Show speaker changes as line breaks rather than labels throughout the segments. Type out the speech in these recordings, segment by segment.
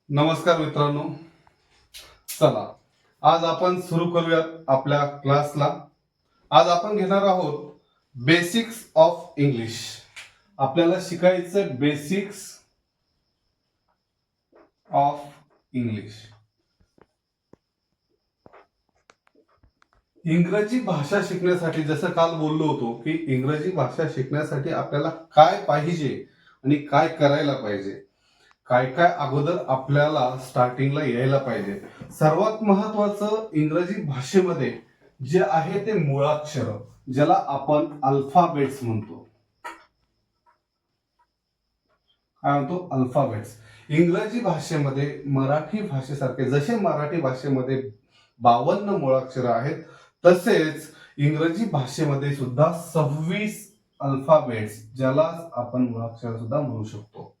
नमस्कार मित्रांनो, चला आज आपण सुरू करूयात आपल्या क्लासला. आज आपण घेणार आहोत बेसिक्स ऑफ इंग्लिश. आपल्याला शिकायचं बेसिक्स ऑफ इंग्लिश. इंग्रजी भाषा शिकण्यासाठी जसं काल बोललो होतो की इंग्रजी भाषा शिकण्यासाठी आपल्याला काय पाहिजे आणि काय करायला पाहिजे, काय काय अगोदर आपल्याला स्टार्टिंगला यायला पाहिजे. सर्वात महत्वाचं इंग्रजी भाषेमध्ये जे आहे ते मुळाक्षर, ज्याला आपण अल्फाबेट्स म्हणतो. काय म्हणतो? अल्फाबेट्स. इंग्रजी भाषेमध्ये मराठी भाषेसारखे जसे मराठी भाषेमध्ये 52 मुळाक्षर आहेत, तसेच इंग्रजी भाषेमध्ये सुद्धा 26 अल्फाबेट्स, ज्याला आपण मुळाक्षर सुद्धा म्हणू शकतो,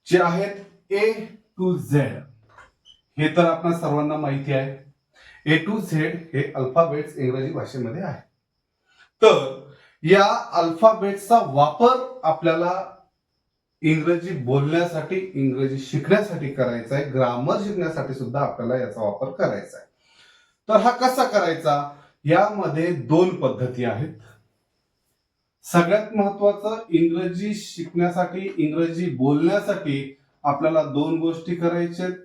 जे आहेत ए टू झेड. हे तर आपल्या सर्वांना माहिती आहे. ए टू झेड हे अल्फाबेट्स इंग्रजी भाषेमध्ये आहे. तर या अल्फाबेट्सचा वापर आपल्याला इंग्रजी बोलण्यासाठी, इंग्रजी शिकण्यासाठी करायचा आहे. ग्रामर शिकण्यासाठी सुद्धा आपल्याला याचा वापर करायचा आहे. तर हा कसा करायचा? यामध्ये 2 पद्धती आहेत. सगळ्यात महत्वाचं, इंग्रजी शिकण्यासाठी, इंग्रजी बोलण्यासाठी आपल्याला 2 गोष्टी करायच्या आहेत.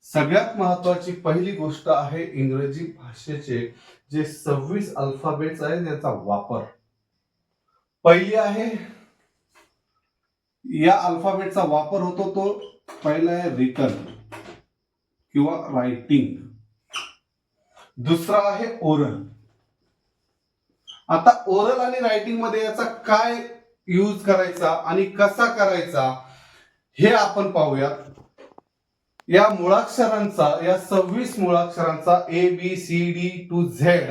सगळ्यात महत्वाची पहिली गोष्ट आहे इंग्रजी भाषेचे जे 26 अल्फाबेट्स आहेत याचा वापर. पहिली आहे, या अल्फाबेटचा वापर होतो तो पहिला आहे रिटन किंवा रायटिंग. दुसरा आहे ओरल. आता ओरल आणि रायटिंग मध्ये याचा काय यूज करायचा आणि कसा करायचा हे आपण पाहूयात. या मुळाक्षरांचा, या 26 मुळाक्षरांचा A B C D to Z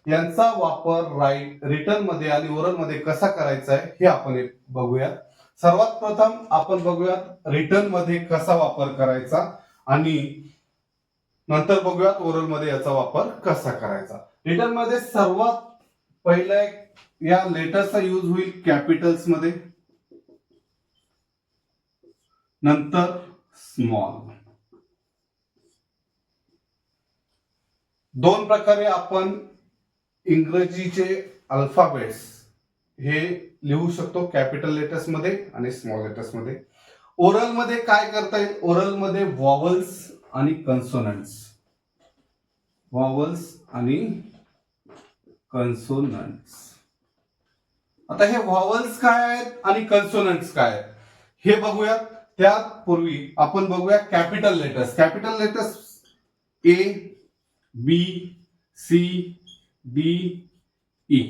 यांचा वापर रिटन मध्ये आणि ओरल मध्ये कसा करायचा आहे हे आपण बघूयात. सर्वात प्रथम आपण बघूयात रिटन मध्ये कसा वापर करायचा आणि नंतर बघूयात ओरल मध्ये याचा वापर कसा करायचा. रिटन मध्ये सर्वात पहिला या लेटरचा यूज होईल कॅपिटल्स मध्ये, नंतर स्मॉल. 2 प्रकारे आपण इंग्रजीचे अल्फाबेट्स हे लिहू शकतो, कॅपिटल लेटर्स मध्ये आणि स्मॉल लेटर्स मध्ये. ओरल मध्ये काय करता येईल? ओरल मध्ये व्हॉवल्स आणि कन्सोनंट्स, व्हॉवल्स आणि कन्सोनंट्स. आता हे व्हॉवल्स काय आहेत आणि कन्सोनंट्स काय आहेत हे बघूयात. त्यापूर्वी आपण बघूया capital letters. Capital letters A B C D E.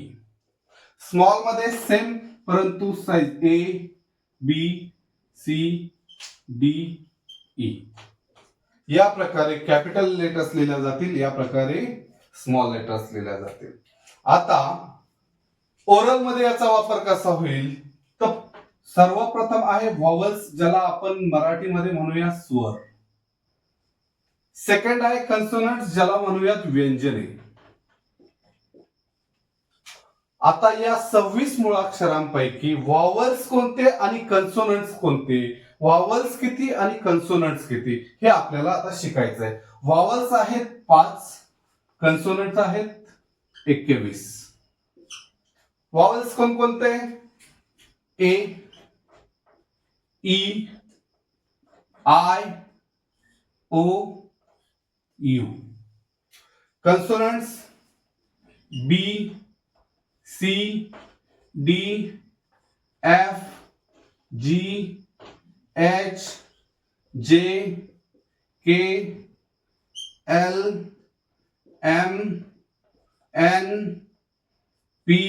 Small मध्ये सेम परंतु size A B C D E. या प्रकारे कॅपिटल लेटर्स लिहिल्या जातील, या प्रकारे स्मॉल लेटर्स लिहिल्या जातील. आता ओरल मध्ये याचा वापर कसा होईल? तर सर्वप्रथम आहे व्हॉवल्स, ज्याला आपण मराठीमध्ये म्हणूया स्वर. सेकंड आहे कन्सोनंट्स, ज्याला म्हणूयात व्यंजने. आता या 26 मुळाक्षरांपैकी व्हॉवल्स कोणते आणि कन्सोनंट्स कोणते, व्हॉवल्स किती आणि कन्सोनंट्स किती हे आपल्याला आता शिकायचं आहे. व्हॉवल्स आहेत 5, कन्सोनंट्स आहेत 21. व्हॉवल्स कोणकोणते? A, E, I, O, U. Consonants B, C, D, F, G, H, J, K, L, M, N, P,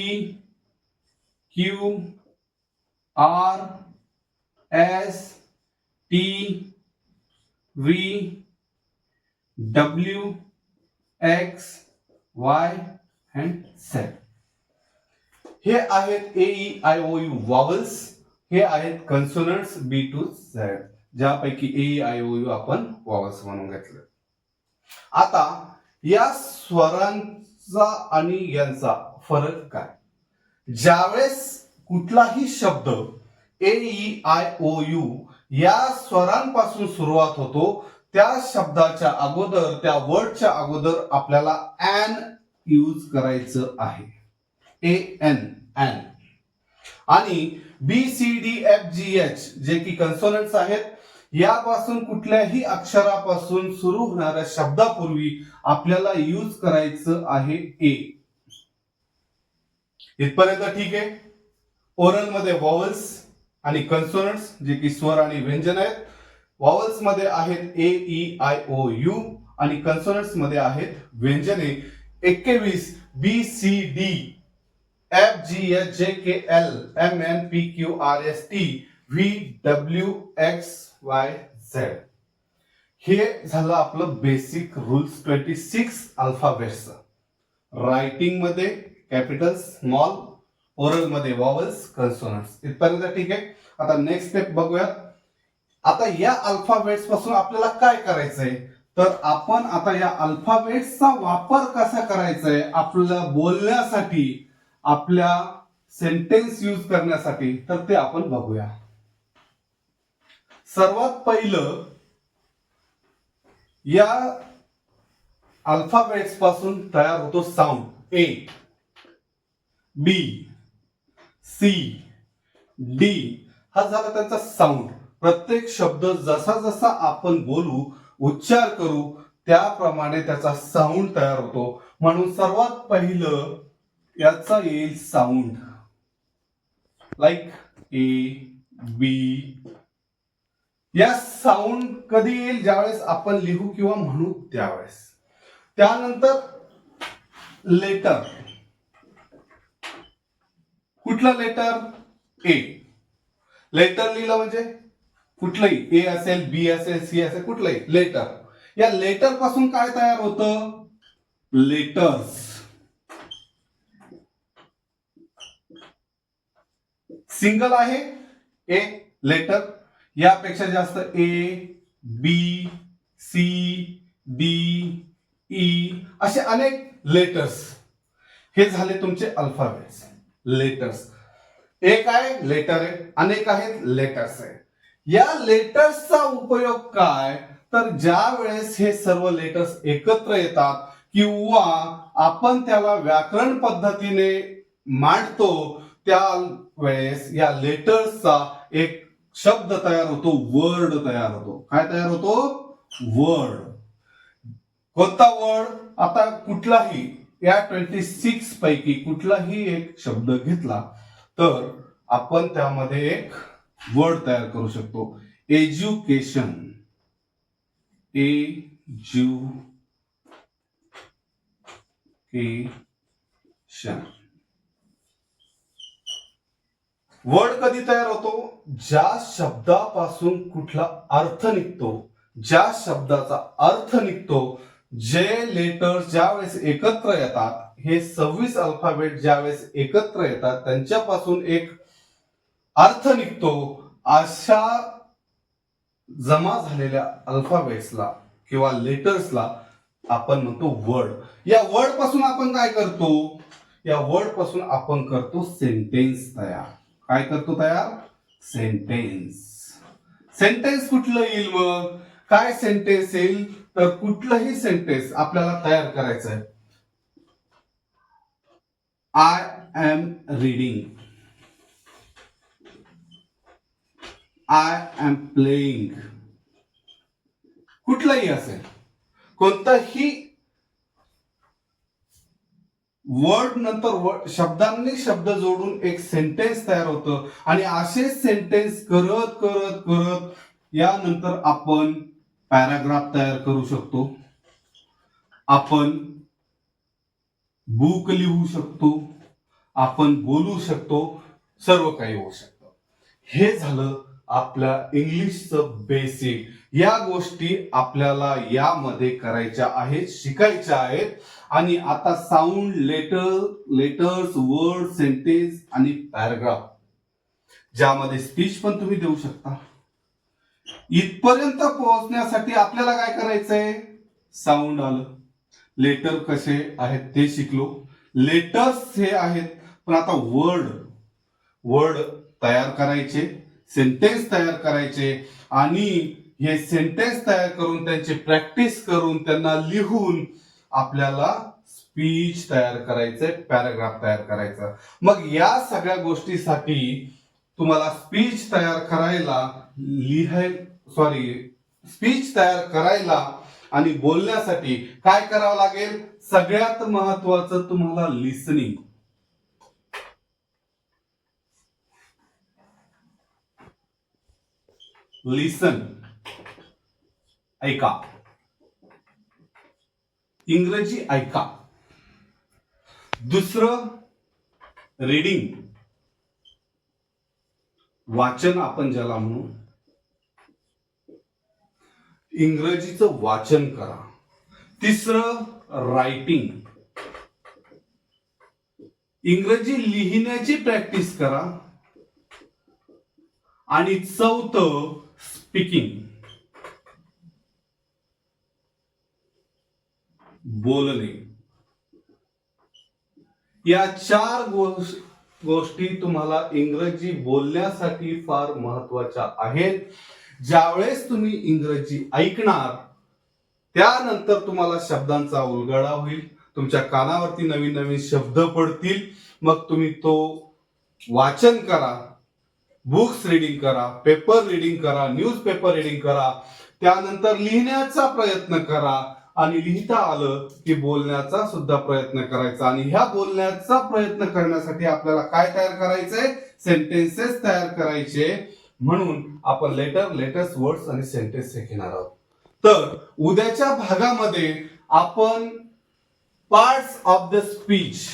Q, R, S, T, V, W, X, Y and Z. हे आहेत A E I O U vowels. हे आहेत consonants B to Z, ज्यापैकी A E I O U आपण vowels म्हणून घेतले. आता या स्वरांचा आणि यांचा फरक काय? ज्यावेळेस कुठलाही शब्द ए ई आय ओ यू या स्वरांपासून सुरुवात होतो, त्या शब्दाच्या अगोदर, त्या वर्डच्या अगोदर आपल्याला एन यूज करायचं आहे. An, an. आणि B C D F G H J की कन्सोनंट्स आहेत, यापासून कुठल्याही अक्षरापासून सुरू होणाऱ्या शब्दापूर्वी आपल्याला यूज करायचं आहे ए. इथपर्यंत ठीक आहे. ओरल मध्ये व्हॉवल्स आणि कन्सोनंट्स जे की स्वर आणि व्यंजन आहेत. व्हॉवल्स मध्ये आहेत A E I O U आणि कन्सोनंट्स मध्ये आहेत व्यंजने 21 B C D F G H J K L M N P Q R S T V W X Y Z. हे झालं आपलं बेसिक रूल्स 26 अल्फाबेट्स. रायटिंग मध्ये capital, small, oral मध्ये vowels, कन्सोनंट्स. इथपर्यंत ठीक आहे. आता नेक्स्ट स्टेप बघूयात. आता या अल्फाबेट्स पासून आपल्याला काय करायचंय, तर आपण आता या अल्फाबेट्सचा वापर कसा करायचा आहे आपल्याला बोलण्यासाठी, आपल्या सेंटेन्स यूज करण्यासाठी, तर ते आपण बघूया. सर्वात पहिलं या अल्फाबेट्स पासून तयार होतो साऊंड. ए, बी, सी, डी हा झाला त्यांचा साऊंड. प्रत्येक शब्द जसा जसा आपण बोलू, उच्चार करू, त्याप्रमाणे त्याचा साऊंड तयार होतो. म्हणून सर्वात पहिलं याचा येईल साऊंड, लाईक ए, बी. या साऊंड कधी येईल, ज्यावेळेस आपण लिहू किंवा म्हणू त्यावेळेस. त्यानंतर लेटर. कुठलं लेटर? ए. लेटर लिहिलं म्हणजे कुठलंही, ए असेल, बी असेल, सी असेल, कुठलंही लेटर. या लेटर पासून काय तयार होतं? लेटर्स. सिंगल आहे ए लेटर. यापेक्षा जास्त A, B, C, D, E असे अनेक लेटर्स. हे झाले तुमचे अल्फाबेट्स, लेटर्स. एक आहे लेटर आहे, अनेक आहेत लेटर्स आहे. या लेटर्सचा उपयोग काय, तर ज्या वेळेस हे सर्व लेटर्स एकत्र येतात किंवा आपण त्याला व्याकरण पद्धतीने मांडतो, त्या वेळेस या लेटर्सचा एक शब्द तयार होतो, वर्ड तयार होतो. काय तयार होतो? वर्ड. कोणता वर्ड? आता कुठलाही या 26 पैकी कुठलाही एक शब्द घेतला तर आपण त्यामध्ये एक वर्ड तयार करू शकतो. एज्युकेशन. एज्युकेशन. वर्ड कधी तयार होतो? ज्या शब्दापासून कुठला अर्थ निघतो, ज्या शब्दाचा अर्थ निघतो, जे लेटर्स ज्यावेळेस एकत्र येतात, हे 26 अल्फाबेट ज्यावेळेस एकत्र येतात, त्यांच्यापासून एक अर्थ निघतो. अशा जमा झालेल्या अल्फाबेट्सला किंवा लेटर्सला आपण म्हणतो वर्ड. या वर्ड पासून आपण काय करतो? या वर्ड पासून आपण करतो सेंटेन्स तयार. काय करतो तयार? सेंटेन्स. सेंटेन्स कुठलं येईल मग? काय सेंटेन्स येईल? तर कुठलंही सेंटेन्स आपल्याला तयार करायचं आहे. I am reading, I am playing, कुठलंही असेल, कोणताही वर्ड नंतर शब्दांनी शब्द जोडून एक सेंटेन्स तयार होतं. आणि असे सेंटेन्स करत करत करत यानंतर आपण पॅराग्राफ तयार करू शकतो, आपण बुक लिहू शकतो, आपण बोलू शकतो, सर्व काही होऊ शकतं. हे झालं आपल्या इंग्लिशचं बेसिक. या गोष्टी आपल्याला यामध्ये करायच्या आहेत, शिकायच्या आहेत. आणि आता साऊंड, लेटर्स, वर्ड, सेंटेन्स आणि पॅराग्राफ, ज्यामध्ये स्पीच पण तुम्ही देऊ शकता. इथपर्यंत पोहोचण्यासाठी आपल्याला काय करायचंय? साऊंड आलं, लेटर कसे आहेत ते शिकलो, लेटर्स हे आहेत. पण आता वर्ड तयार करायचे, सेंटेन्स तयार करायचे आणि हे सेंटेन्स तयार करून त्यांची प्रॅक्टिस करून त्यांना लिहून आपल्याला स्पीच तयार करायचंय, पॅराग्राफ तयार करायचं. मग या सगळ्या गोष्टीसाठी तुम्हाला स्पीच तयार करायला स्पीच तयार करायला आणि बोलण्यासाठी काय करावं लागेल? सगळ्यात महत्वाचं तुम्हाला लिसनिंग. लिसन, ऐका, इंग्रजी ऐका. दुसरं रीडिंग, वाचन आपण ज्याला म्हणू, इंग्रजीचं वाचन करा. तिसरं रायटिंग, इंग्रजी लिहिण्याची प्रॅक्टिस करा. आणि चौथं स्पीकिंग, बोलणे. या 4 गोष्टी तुम्हाला इंग्रजी बोलण्यासाठी फार महत्वाच्या आहेत. ज्यावेळेस तुम्ही इंग्रजी ऐकणार त्यानंतर तुम्हाला शब्दांचा उलगडा होईल, तुमच्या कानावरती नवीन नवीन शब्द पडतील. मग तुम्ही तो वाचन करा, बुक्स रीडिंग करा, पेपर रीडिंग करा, न्यूजपेपर रीडिंग करा. त्यानंतर लिहिण्याचा प्रयत्न करा आणि लिहिता आलं की बोलण्याचा सुद्धा प्रयत्न करायचा. आणि ह्या बोलण्याचा प्रयत्न करण्यासाठी आपल्याला काय तयार करायचंय? सेंटेन्सेस तयार करायचे. म्हणून आपण लेटर्स, वर्ड्स आणि सेंटेन्स हे घेणार आहोत. तर उद्याच्या भागामध्ये आपण पार्ट्स ऑफ द स्पीच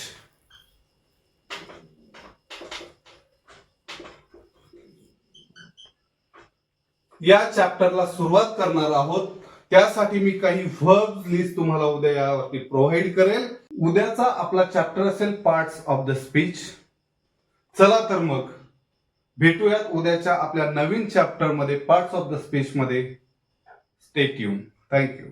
या चॅप्टरला सुरुवात करणार आहोत. त्यासाठी मी काही वर्ब लिस्ट तुम्हाला उद्या यावरती प्रोव्हाइड करेल. उद्याचा आपला चॅप्टर असेल पार्ट्स ऑफ द स्पीच. चला तर मग भेटूयात उद्याच्या आपल्या नवीन चॅप्टर मध्ये, पार्ट्स ऑफ द स्पीच मध्ये. Stay tune. थँक्यू.